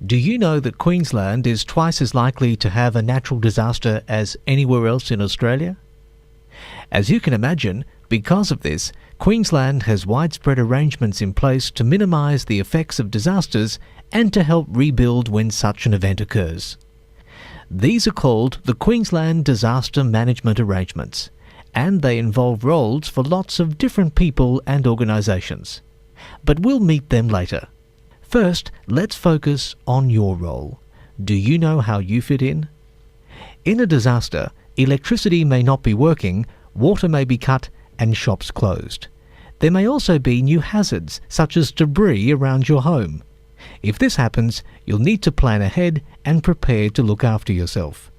Do you know that Queensland is twice as likely to have a natural disaster as anywhere else in Australia? As you can imagine, because of this, Queensland has widespread arrangements in place to minimise the effects of disasters and to help rebuild when such an event occurs. These are called the Queensland Disaster Management Arrangements, and they involve roles for lots of different people and organisations. But we'll meet them later. First, let's focus on your role. Do you know how you fit in? In a disaster, electricity may not be working, water may be cut, and shops closed. There may also be new hazards, such as debris around your home. If this happens, you'll need to plan ahead and prepare to look after yourself.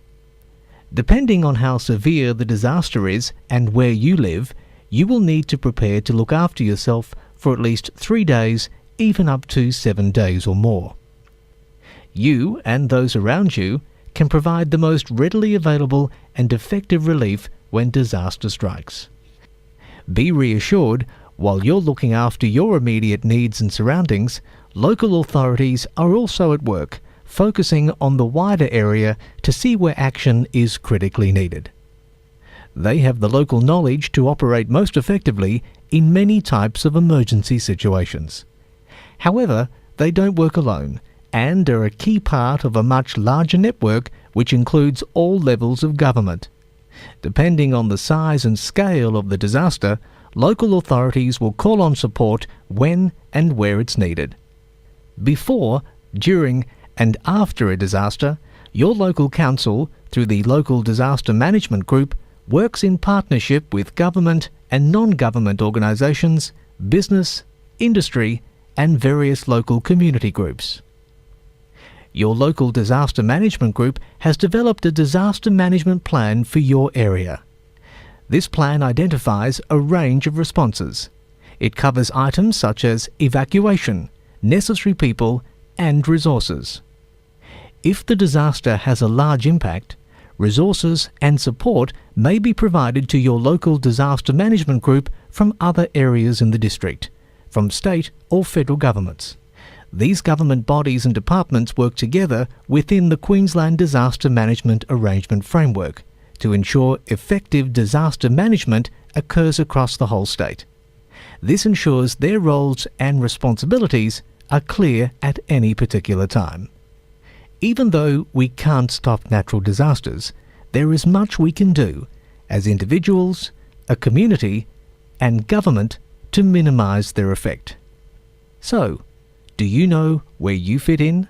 Depending on how severe the disaster is and where you live, you will need to prepare to look after yourself for at least 3 days, even up to 7 days or more. You and those around you can provide the most readily available and effective relief when disaster strikes. Be reassured, while you're looking after your immediate needs and surroundings, local authorities are also at work, focusing on the wider area to see where action is critically needed. They have the local knowledge to operate most effectively in many types of emergency situations. However, they don't work alone and are a key part of a much larger network which includes all levels of government. Depending on the size and scale of the disaster, local authorities will call on support when and where it's needed. Before, during, and after a disaster, your local council, through the Local Disaster Management Group, works in partnership with government and non-government organisations, business, industry, and various local community groups. Your local disaster management group has developed a disaster management plan for your area. This plan identifies a range of responses. It covers items such as evacuation, necessary people, and resources. If the disaster has a large impact, resources and support may be provided to your local disaster management group from other areas in the district, from state or federal governments. These government bodies and departments work together within the Queensland Disaster Management Arrangement Framework to ensure effective disaster management occurs across the whole state. This ensures their roles and responsibilities are clear at any particular time. Even though we can't stop natural disasters, there is much we can do as individuals, a community, and government to minimise their effect. So, do you know where you fit in?